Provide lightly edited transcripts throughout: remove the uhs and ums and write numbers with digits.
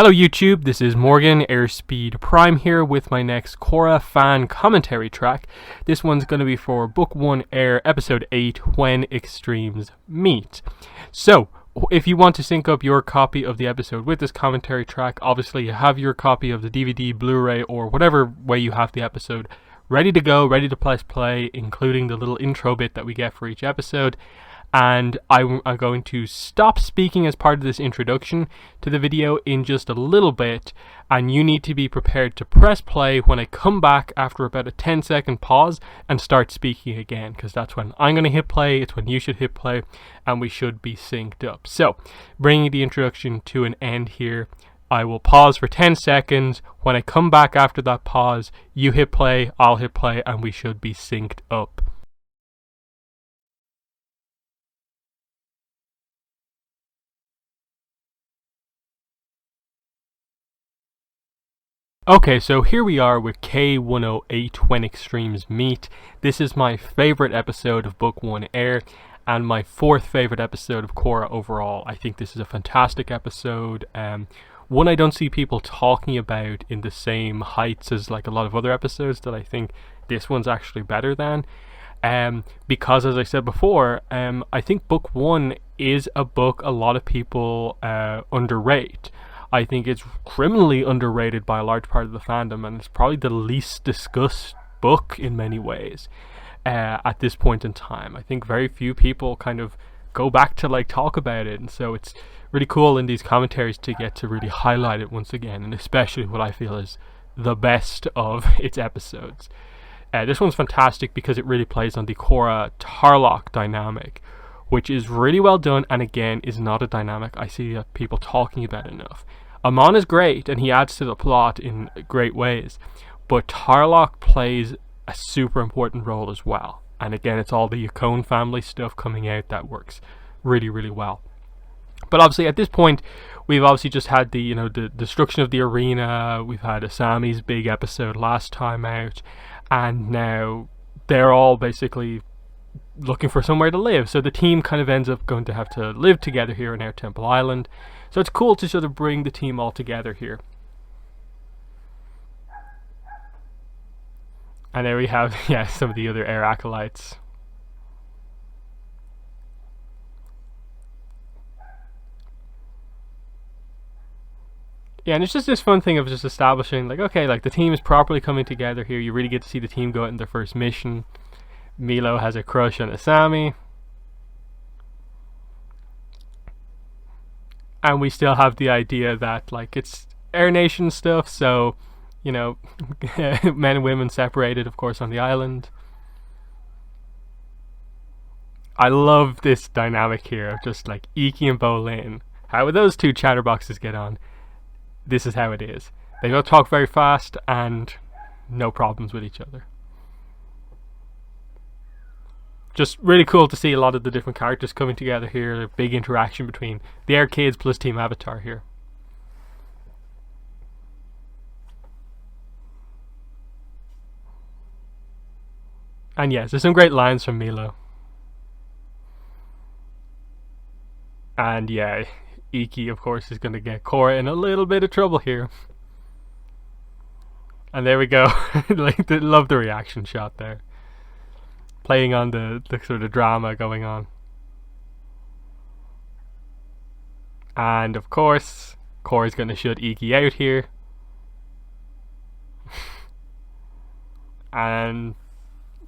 Hello YouTube, this is Morgan, Airspeed Prime here with my next Korra fan commentary track. This one's going to be for Book 1 Air Episode 8, When Extremes Meet. So, if you want to sync up your copy of the episode with this commentary track, obviously you have your copy of the DVD, Blu-ray, or whatever way you have the episode ready to go, ready to press play, including the little intro bit that we get for each episode. And I'm going to stop speaking as part of this introduction to the video in just a little bit, and you need to be prepared to press play when I come back after about a 10-second pause and start speaking again, because that's when I'm going to hit play, it's when you should hit play, and we should be synced up. So, bringing the introduction to an end here, I will pause for 10 seconds. When I come back after that pause, you hit play, I'll hit play, and we should be synced up. Okay, so here we are with K108, When Extremes Meet. This is my favourite episode of Book 1 Air, and my fourth favourite episode of Korra overall. I think this is a fantastic episode. One I don't see people talking about in the same heights as like a lot of other episodes that I think this one's actually better than. Because as I said before, I think Book 1 is a book a lot of people underrate. I think it's criminally underrated by a large part of the fandom, and it's probably the least discussed book in many ways at this point in time. I think very few people kind of go back to like talk about it, and so it's really cool in these commentaries to get to really highlight it once again, and especially what I feel is the best of its episodes. This one's fantastic because it really plays on the Korra Tarlok dynamic, which is really well done, and again is not a dynamic I see people talking about enough. Amon is great and he adds to the plot in great ways, but Tarlok plays a super important role as well. And again, it's all the Yukon family stuff coming out that works really, really well. But obviously at this point, we've obviously just had the destruction of the arena. We've had Asami's big episode last time out, and now they're all basically looking for somewhere to live, so the team kind of ends up going to have to live together here on Air Temple Island. So it's cool to sort of bring the team all together here. And there we have some of the other Air acolytes. Yeah, and it's just this fun thing of just establishing like, okay, like the team is properly coming together here. You really get to see the team go out in their first mission. Milo has a crush on Asami. And we still have the idea that like it's Air Nation stuff, so men and women separated, of course, on the island. I love this dynamic here of just like Iki and Bolin. How would those two chatterboxes get on? This is how it is. They both talk very fast and no problems with each other. Just really cool to see a lot of the different characters coming together here. A big interaction between the Air Kids plus Team Avatar here. And yes, there's some great lines from Milo. And yeah, Iki of course is going to get Korra in a little bit of trouble here. And there we go. Love the reaction shot there, playing on the sort of drama going on. And of course, Korra's going to shut Iki out here. And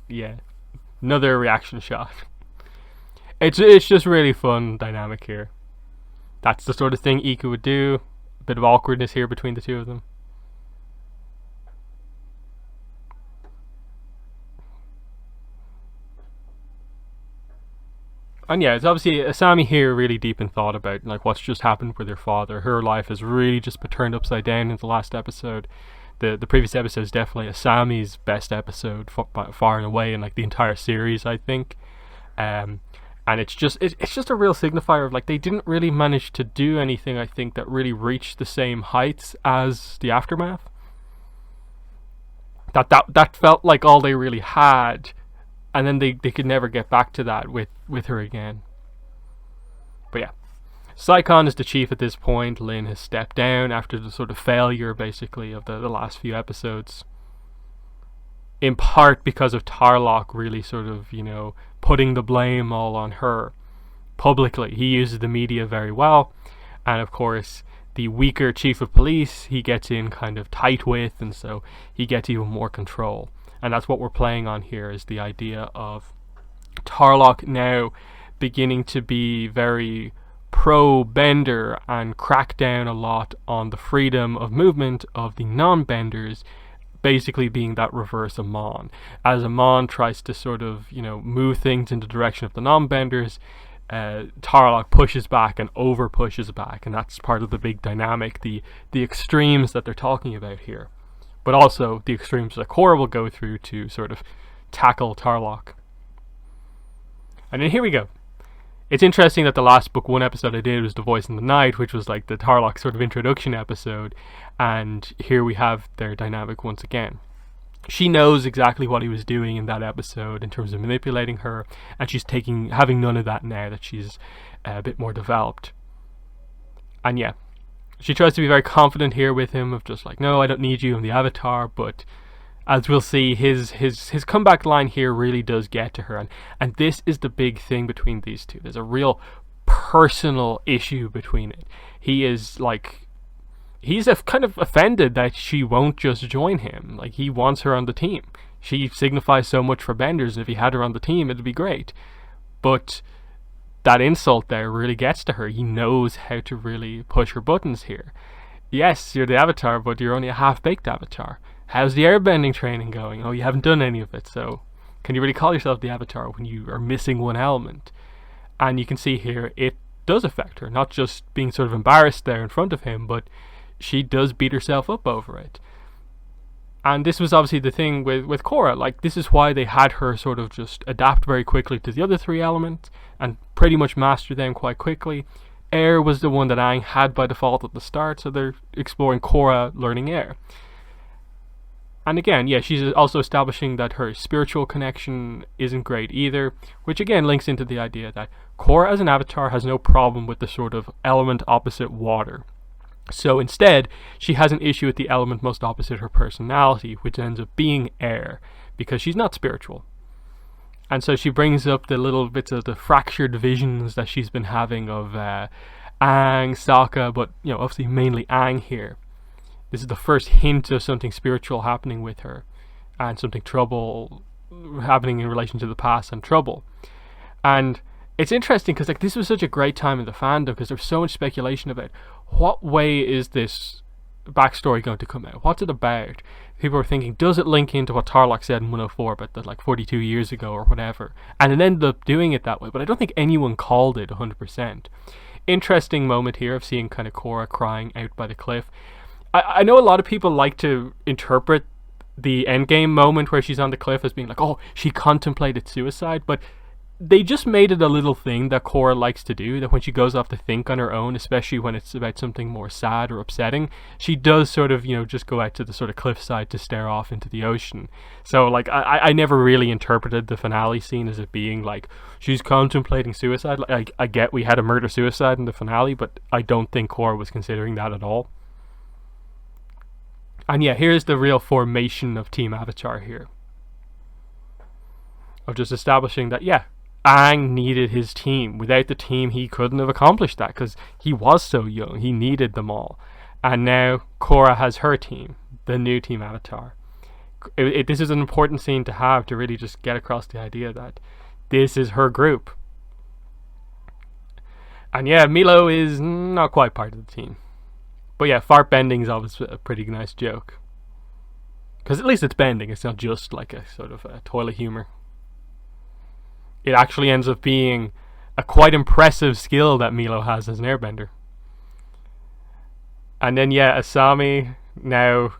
yeah, another reaction shot. It's just really fun dynamic here. That's the sort of thing Iki would do. A bit of awkwardness here between the two of them. And yeah, it's obviously Asami here really deep in thought about like what's just happened with her father. Her life has really just been turned upside down in the last episode. The previous episode is definitely Asami's best episode far and away in like the entire series, I think. And it's just a real signifier of like they didn't really manage to do anything, I think, that really reached the same heights as the Aftermath. That felt like all they really had. And then they could never get back to that with her again. But yeah, Saikon is the chief at this point. Lin has stepped down after the sort of failure, basically, of the last few episodes. In part because of Tarlok really sort of, putting the blame all on her publicly. He uses the media very well. And of course, the weaker chief of police, he gets in kind of tight with, and so he gets even more control. And that's what we're playing on here, is the idea of Tarlok now beginning to be very pro-Bender and crack down a lot on the freedom of movement of the non-Benders, basically being that reverse Amon. As Amon tries to sort of, move things in the direction of the non-Benders, Tarlok pushes back and over pushes back, and that's part of the big dynamic, the extremes that they're talking about here, but also the extremes that Korra will go through to sort of tackle Tarlok. And then here we go. It's interesting that the last book 1 episode I did was The Voice in the Night, which was like the Tarlok sort of introduction episode, and here we have their dynamic once again. She knows exactly what he was doing in that episode in terms of manipulating her, and she's having none of that now that she's a bit more developed. And yeah, she tries to be very confident here with him, of just like, no, I don't need you, I'm the Avatar, but as we'll see, his comeback line here really does get to her, and this is the big thing between these two. There's a real personal issue between it. He's kind of offended that she won't just join him. Like, he wants her on the team. She signifies so much for Benders, and if he had her on the team, it'd be great. But that insult there really gets to her. He knows how to really push her buttons here. Yes, you're the Avatar, but you're only a half-baked Avatar. How's the airbending training going? Oh, you haven't done any of it, so can you really call yourself the Avatar when you are missing one element? And you can see here, it does affect her. Not just being sort of embarrassed there in front of him, but she does beat herself up over it. And this was obviously the thing with Korra. Like, this is why they had her sort of just adapt very quickly to the other 3 elements and pretty much master them quite quickly. Air was the one that Aang had by default at the start, so they're exploring Korra learning air. And again, yeah, she's also establishing that her spiritual connection isn't great either, which again links into the idea that Korra as an Avatar has no problem with the sort of element opposite water. So instead, she has an issue with the element most opposite her personality, which ends up being air, because she's not spiritual. And so she brings up the little bits of the fractured visions that she's been having of Aang, Sokka, but obviously mainly Aang here. This is the first hint of something spiritual happening with her, and something trouble happening in relation to the past and trouble. And it's interesting because this was such a great time in the fandom, because there's so much speculation about what way is this backstory going to come out? What's it about? People were thinking, does it link into what Tarlok said in 104 about the 42 years ago or whatever? And it ended up doing it that way, but I don't think anyone called it 100%. Interesting moment here of seeing kind of Korra crying out by the cliff. I know a lot of people like to interpret the endgame moment where she's on the cliff as being like, oh, she contemplated suicide, but they just made it a little thing that Korra likes to do, that when she goes off to think on her own, especially when it's about something more sad or upsetting, she does sort of, just go out to the sort of cliffside to stare off into the ocean. So, I never really interpreted the finale scene as it being like, she's contemplating suicide. I get we had a murder-suicide in the finale, but I don't think Korra was considering that at all. And yeah, here's the real formation of Team Avatar here. Of just establishing that, yeah, Aang needed his team. Without the team, he couldn't have accomplished that, because he was so young. He needed them all. And now Korra has her team, the new Team Avatar. This is an important scene to have, to really just get across the idea that this is her group. And yeah, Milo is not quite part of the team. But yeah, fart bending is obviously a pretty nice joke. Because at least it's bending, it's not just like a sort of a toilet humor. It actually ends up being a quite impressive skill that Milo has as an airbender. And then yeah, Asami now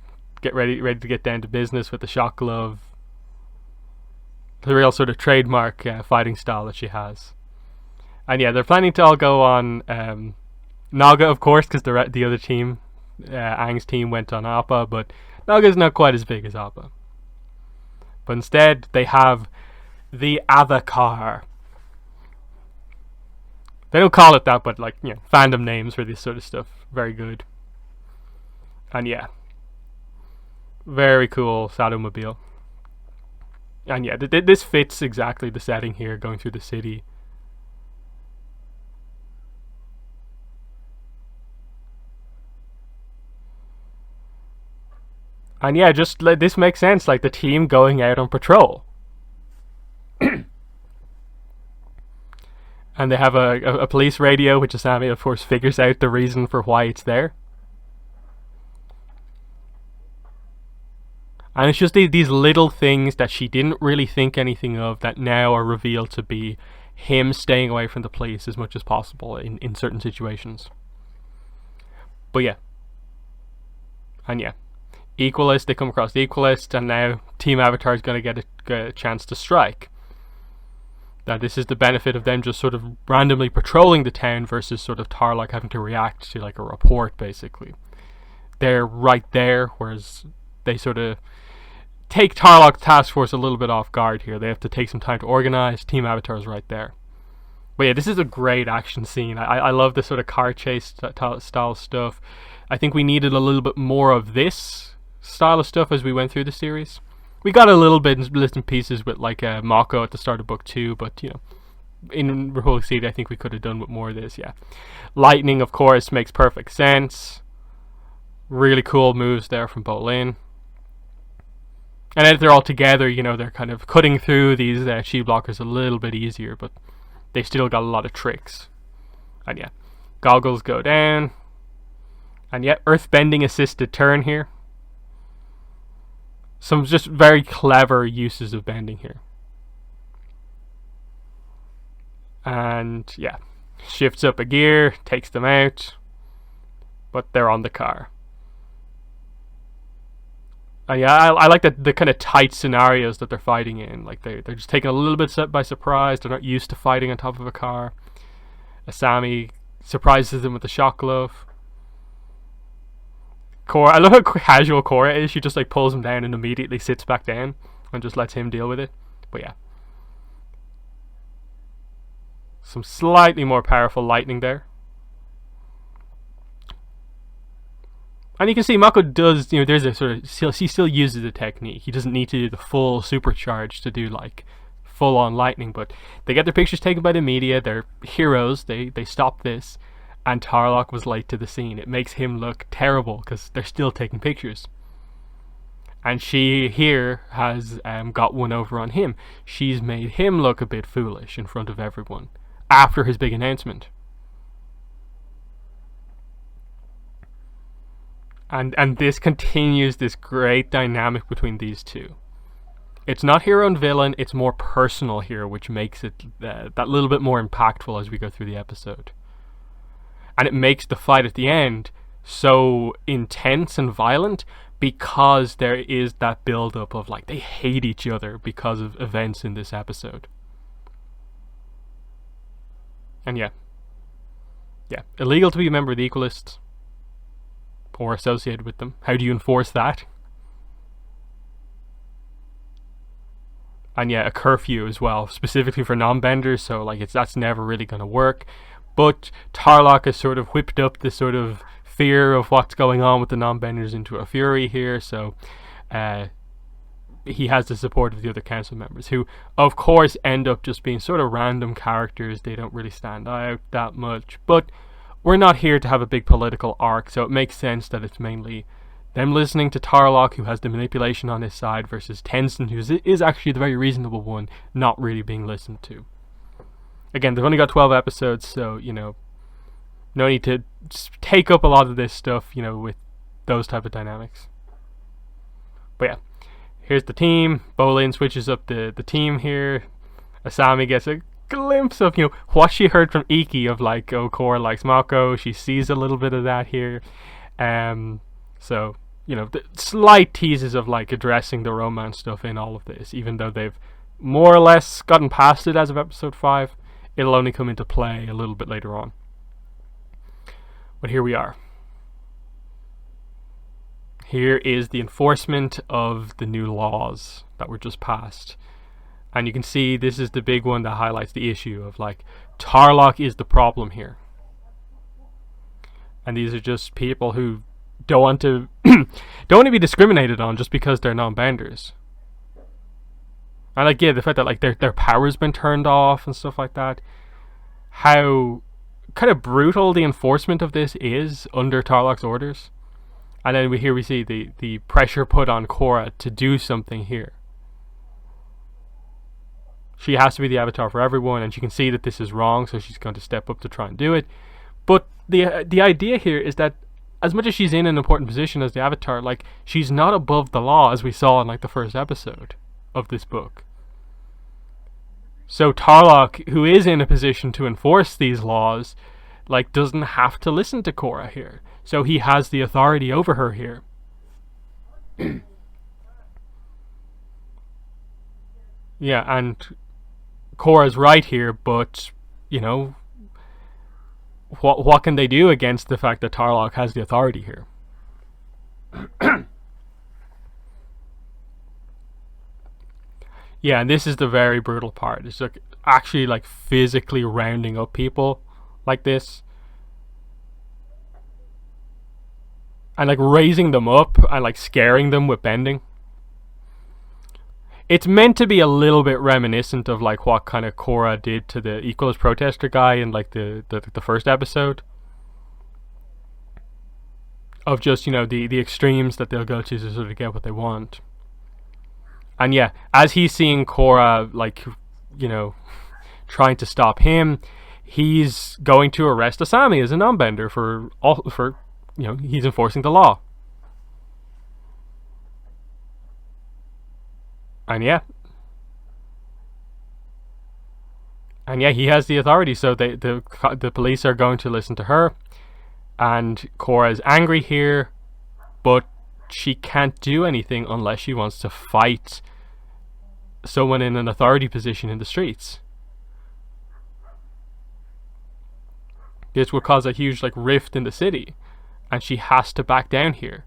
ready to get down to business with the shock glove. The real sort of trademark fighting style that she has. And yeah, they're planning to all go on Naga, of course, because the other team, Aang's team, went on Appa, but Naga's not quite as big as Appa. But instead, they have the Avatar. They don't call it that, but like, you know, fandom names for this sort of stuff. Very good. And yeah, very cool Satomobile. And yeah, this fits exactly the setting here, going through the city. And yeah, just like, this makes sense, like the team going out on patrol. And they have a police radio, which Asami, of course, figures out the reason for why it's there. And it's just these little things that she didn't really think anything of that now are revealed to be him staying away from the police as much as possible in certain situations. But yeah. And yeah. Equalist, they come across the Equalist, and now Team Avatar is going to get a chance to strike. Now this is the benefit of them just sort of randomly patrolling the town versus sort of Tarlok having to react to like a report, basically. They're right there, whereas they sort of take Tarlok's task force a little bit off guard here. They have to take some time to organize. Team Avatar is right there. But yeah, this is a great action scene. I love this sort of car chase style stuff. I think we needed a little bit more of this style of stuff as we went through the series. We got a little bit in bits and pieces with like Mako at the start of book 2, but you know, in Republic City I think we could have done with more of this. Yeah, lightning of course makes perfect sense. Really cool moves there from Bolin. And if they're all together, you know, they're kind of cutting through these chi blockers a little bit easier, but they still got a lot of tricks. And yeah, goggles go down. And yeah, earthbending assisted turn here. Some just very clever uses of bending here. And yeah, shifts up a gear, takes them out, but they're on the car. Yeah, I like the kind of tight scenarios that they're fighting in. Like they're just taken a little bit by surprise. They're not used to fighting on top of a car. Asami surprises them with the shock glove. Korra, I love how casual Korra is. She just like pulls him down and immediately sits back down and just lets him deal with it. But yeah, some slightly more powerful lightning there. And you can see Mako does, you know, there's a sort of, he still uses the technique. He doesn't need to do the full supercharge to do like full on lightning, but they get their pictures taken by the media. They're heroes. They stop this, and Tarlok was late to the scene. It makes him look terrible because they're still taking pictures. And she here has got one over on him. She's made him look a bit foolish in front of everyone after his big announcement. And this continues this great dynamic between these two. It's not hero and villain, it's more personal here, which makes it that little bit more impactful as we go through the episode. And it makes the fight at the end so intense and violent because there is that build-up of like they hate each other because of events in this episode. And yeah, illegal to be a member of the Equalists or associated with them. How do you enforce that? And yeah, a curfew as well, specifically for non-benders, so like that's never really going to work. But Tarlok has sort of whipped up this sort of fear of what's going on with the non-benders into a fury here, so he has the support of the other council members, who of course end up just being sort of random characters. They don't really stand out that much, but we're not here to have a big political arc, so it makes sense that it's mainly them listening to Tarlok, who has the manipulation on his side, versus Tenzin, who is actually the very reasonable one, not really being listened to. Again, they've only got 12 episodes, so, you know, no need to take up a lot of this stuff, you know, with those type of dynamics. But yeah, here's the team. Bolin switches up the team here. Asami gets a glimpse of, you know, what she heard from Iki of like, oh, Korra likes Mako. She sees a little bit of that here. So, you know, the slight teases of like addressing the romance stuff in all of this, even though they've more or less gotten past it as of episode 5. It'll only come into play a little bit later on. But here we are. Here is the enforcement of the new laws that were just passed. And you can see this is the big one that highlights the issue of like Tarlok is the problem here. And these are just people who don't want to be discriminated on just because they're non-benders. And like, yeah, the fact that like their power's been turned off and stuff like that. How kind of brutal the enforcement of this is under Tarlok's orders. And then we see the pressure put on Korra to do something here. She has to be the avatar for everyone, and she can see that this is wrong, so she's going to step up to try and do it. But the idea here is that as much as she's in an important position as the avatar, like, she's not above the law, as we saw in like the first episode of this book. So Tarlok, who is in a position to enforce these laws, like, doesn't have to listen to Korra here. So he has the authority over her here. Yeah, and Korra's right here, but, you know, what can they do against the fact that Tarlok has the authority here? Yeah, and this is the very brutal part. It's like actually like physically rounding up people like this. And like raising them up and like scaring them with bending. It's meant to be a little bit reminiscent of like what kind of Korra did to the Equalist protester guy in like the first episode. Of just, you know, the extremes that they'll go to sort of get what they want. And yeah, as he's seeing Korra, like, you know, trying to stop him, he's going to arrest Asami as a non-bender for, you know, he's enforcing the law. And yeah, he has the authority, so the police are going to listen to her. And Korra's angry here, but she can't do anything unless she wants to fight someone in an authority position in the streets. This would cause a huge like rift in the city, and she has to back down here.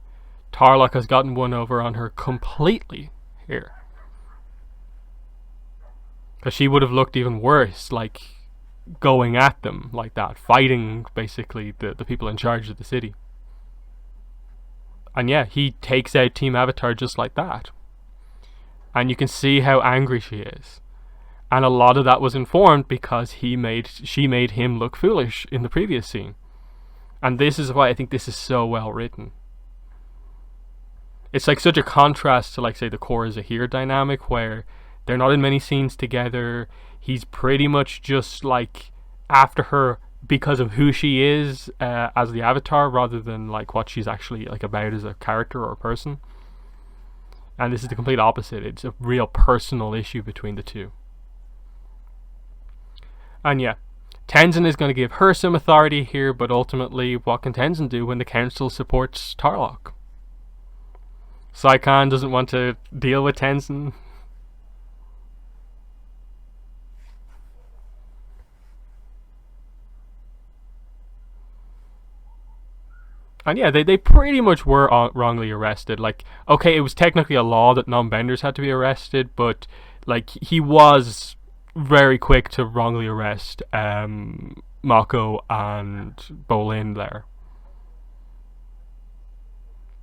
Tarlok has gotten one over on her completely here. Because she would have looked even worse, like, going at them like that, fighting basically the people in charge of the city. And yeah, he takes out Team Avatar just like that. And you can see how angry she is. And a lot of that was informed because she made him look foolish in the previous scene. And this is why I think this is so well written. It's like such a contrast to, like, say, the Korra Zahir dynamic, where they're not in many scenes together. He's pretty much just like after her because of who she is as the avatar, rather than like what she's actually like about as a character or a person. And this is the complete opposite. It's a real personal issue between the two. And yeah, Tenzin is going to give her some authority here, but ultimately, what can Tenzin do when the council supports Tarlok? Saikan doesn't want to deal with Tenzin. And yeah, they pretty much were wrongly arrested. Like, okay, it was technically a law that non-benders had to be arrested, but like he was very quick to wrongly arrest Mako and Bolin there.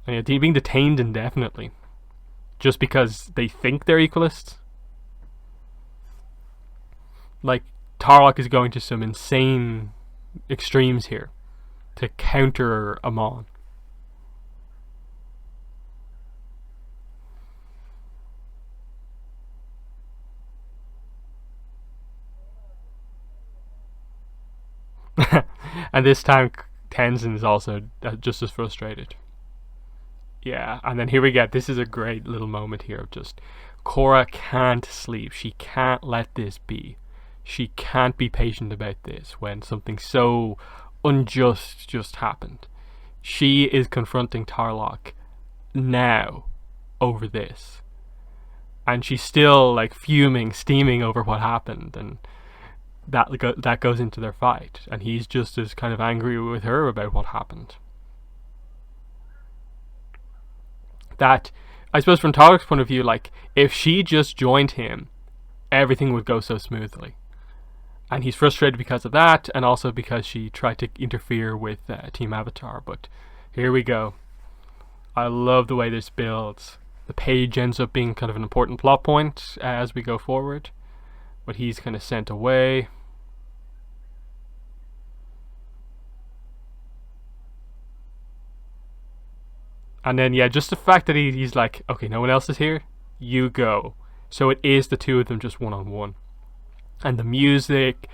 And yeah, being detained indefinitely just because they think they're equalists. Like, Tarlok is going to some insane extremes here to counter Amon. And this time Tenzin is also just as frustrated. Yeah, and then here we get, this is a great little moment here of just Korra can't sleep. She can't let this be. She can't be patient about this when something so unjust just happened. She is confronting Tarlok now over this, and she's still like fuming, steaming over what happened, and that goes into their fight, and he's just as kind of angry with her about what happened. That, I suppose from Tarlok's point of view, like, if she just joined him, everything would go so smoothly. And he's frustrated because of that, and also because she tried to interfere with Team Avatar. But here we go. I love the way this builds. The page ends up being kind of an important plot point as we go forward. But he's kind of sent away. And then, yeah, just the fact that he's like, okay, no one else is here, you go. So it is the two of them just one-on-one. And the music,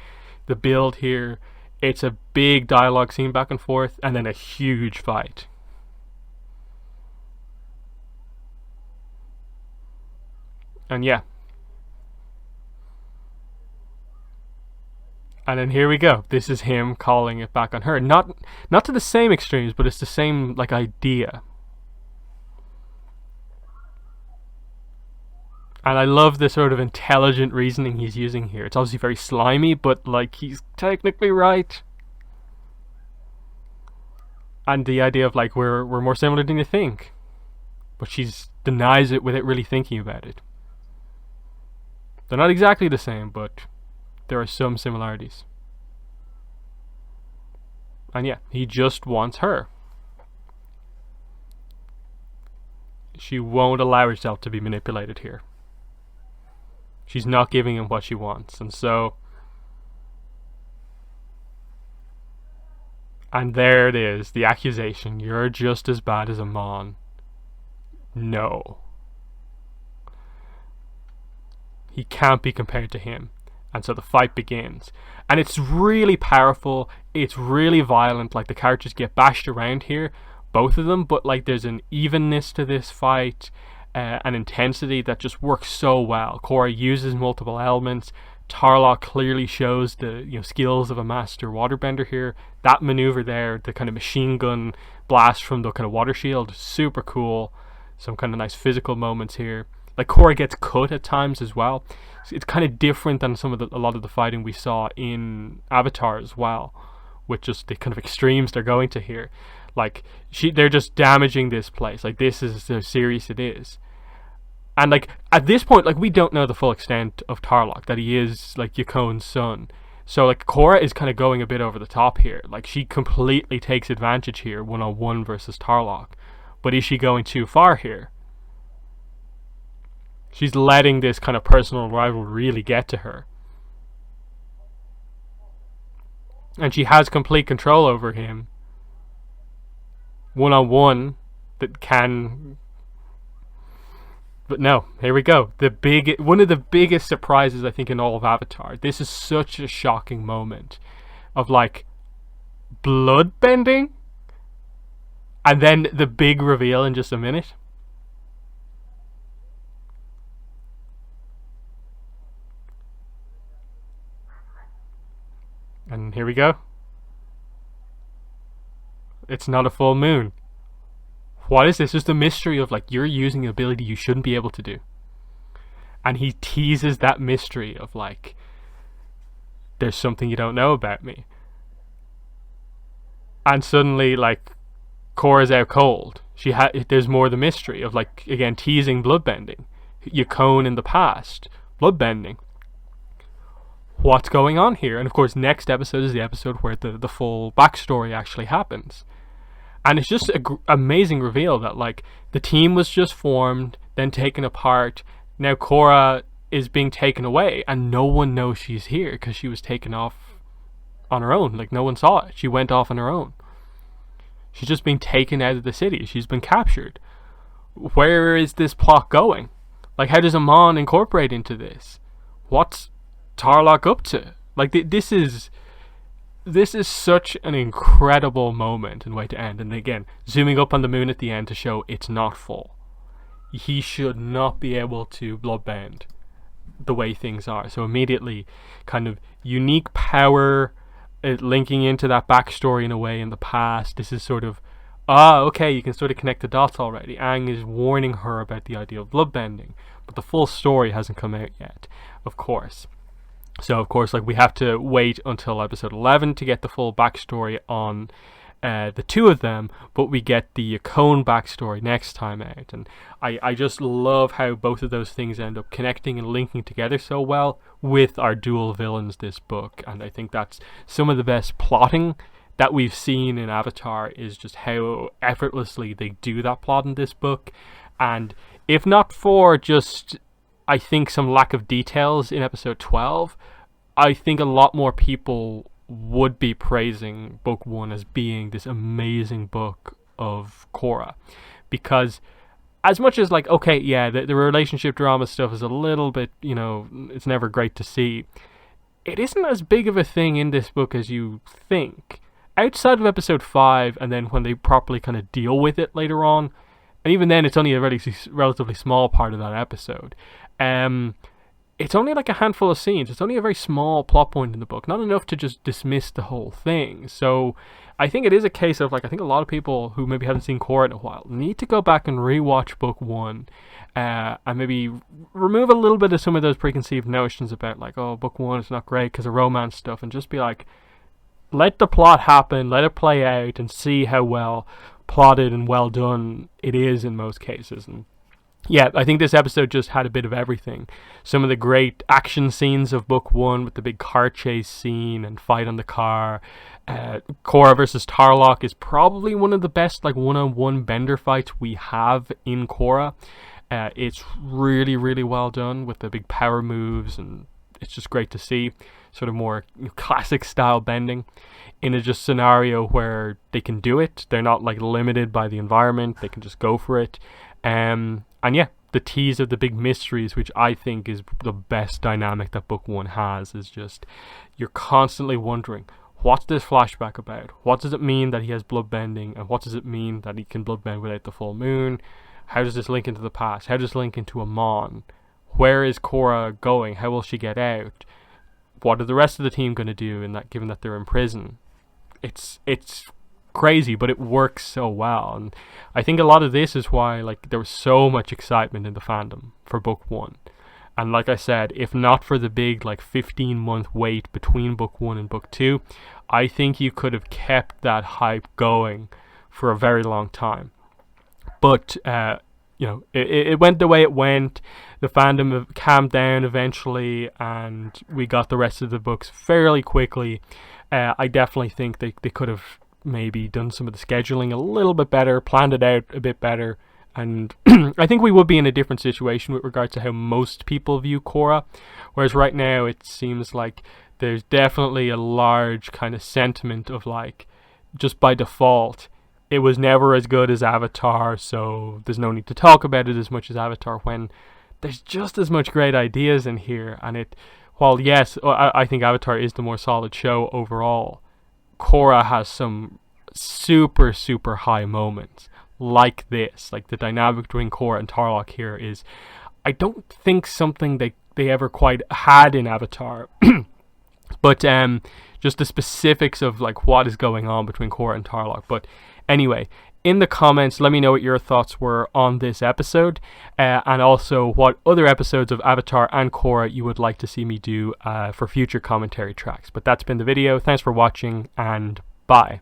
the build here, it's a big dialogue scene back and forth, and then a huge fight. And yeah. And then here we go. This is him calling it back on her. Not to the same extremes, but it's the same like idea. And I love the sort of intelligent reasoning he's using here. It's obviously very slimy, but like he's technically right. And the idea of like we're more similar than you think. But she denies it without really thinking about it. They're not exactly the same, but there are some similarities. And yeah, he just wants her. She won't allow herself to be manipulated here. She's not giving him what she wants. And so... And there it is, the accusation. You're just as bad as Amon. No. He can't be compared to him. And so the fight begins. And it's really powerful. It's really violent. Like, the characters get bashed around here. Both of them. But, like, there's an evenness to this fight. An intensity that just works so well. Korra uses multiple elements. Tarlok clearly shows the skills of a master waterbender here. That maneuver there, the kind of machine gun blast from the kind of water shield, super cool. Some kind of nice physical moments here. Like, Korra gets cut at times as well. It's kind of different than a lot of the fighting we saw in Avatar as well, with just the kind of extremes they're going to here. Like, they're just damaging this place. Like, this is how serious it is. And, like, at this point, like, we don't know the full extent of Tarlok, that he is, like, Yakon's son. So, like, Korra is kind of going a bit over the top here. Like, she completely takes advantage here, one-on-one versus Tarlok. But is she going too far here? She's letting this kind of personal rival really get to her. And she has complete control over him. One-on-one that can... But no, here we go. One of the biggest surprises, I think, in all of Avatar. This is such a shocking moment of, like, blood bending, and then the big reveal in just a minute. And here we go. It's not a full moon. What is this? Just a mystery of, like, you're using an ability you shouldn't be able to do. And he teases that mystery of, like, there's something you don't know about me. And suddenly, like, Korra's out cold. There's more of the mystery of, like, again, teasing bloodbending. Yakone in the past. Bloodbending. What's going on here? And of course, next episode is the episode where the full backstory actually happens. And it's just an amazing reveal that, like, the team was just formed, then taken apart. Now Korra is being taken away, and no one knows she's here because she was taken off on her own. Like, no one saw it. She went off on her own. She's just being taken out of the city. She's been captured. Where is this plot going? Like, how does Amon incorporate into this? What's Tarlok up to? Like, this is such an incredible moment and way to end. And again, zooming up on the moon at the end to show it's not full. He should not be able to bloodbend the way things are. So immediately, kind of unique power, linking into that backstory in a way in the past. This is sort of, okay, you can sort of connect the dots already. Aang is warning her about the idea of bloodbending, but the full story hasn't come out yet, of course. So, of course, like, we have to wait until episode 11 to get the full backstory on the two of them, but we get the Akone backstory next time out. And I just love how both of those things end up connecting and linking together so well with our dual villains this book. And I think that's some of the best plotting that we've seen in Avatar, is just how effortlessly they do that plot in this book. And if not for just, I think, some lack of details in episode 12, I think a lot more people would be praising book 1 as being this amazing book of Korra. Because as much as, like, okay, yeah, the relationship drama stuff is a little bit, it's never great to see, it isn't as big of a thing in this book as you think. Outside of episode 5, and then when they properly kind of deal with it later on, and even then it's only a relatively small part of that episode, it's only like a handful of scenes. It's only a very small plot point in the book, not enough to just dismiss the whole thing. So I think it is a case of, like, I think a lot of people who maybe haven't seen Korra in a while need to go back and rewatch book 1, and maybe remove a little bit of some of those preconceived notions about, like, oh, book 1 is not great because of romance stuff, and just be like, let the plot happen, let it play out, and see how well plotted and well done it is in most cases. And yeah, I think this episode just had a bit of everything. Some of the great action scenes of book 1 with the big car chase scene and fight on the car. Korra versus Tarlok is probably one of the best, like, one-on-one bender fights we have in Korra. It's really, really well done with the big power moves, and it's just great to see sort of more classic style bending in a just scenario where they can do it. They're not, like, limited by the environment. They can just go for it. And yeah, the tease of the big mysteries, which I think is the best dynamic that book 1 has, is just, you're constantly wondering, what's this flashback about? What does it mean that he has blood bending? And what does it mean that he can blood bend without the full moon? How does this link into the past? How does this link into Amon? Where is Korra going? How will she get out? What are the rest of the team going to do in that, given that they're in prison? It's crazy, but it works so well. And I think a lot of this is why, like, there was so much excitement in the fandom for book 1. And like I said, if not for the big, like, 15-month wait between book 1 and book 2, I think you could have kept that hype going for a very long time. But it went the way it went. The fandom calmed down eventually, and we got the rest of the books fairly quickly. I definitely think they could have maybe done some of the scheduling a little bit better, planned it out a bit better, and I think we would be in a different situation with regards to how most people view Korra. Whereas right now it seems like there's definitely a large kind of sentiment of, like, just by default, it was never as good as Avatar, so there's no need to talk about it as much as Avatar, when there's just as much great ideas in here. And while yes, I think Avatar is the more solid show overall, Korra has some super, super high moments like this. Like, the dynamic between Korra and Tarlok here is, I don't think, something they ever quite had in Avatar. But just the specifics of, like, what is going on between Korra and Tarlok. But anyway, in the comments, let me know what your thoughts were on this episode, and also what other episodes of Avatar and Korra you would like to see me do for future commentary tracks. But that's been the video. Thanks for watching, and bye.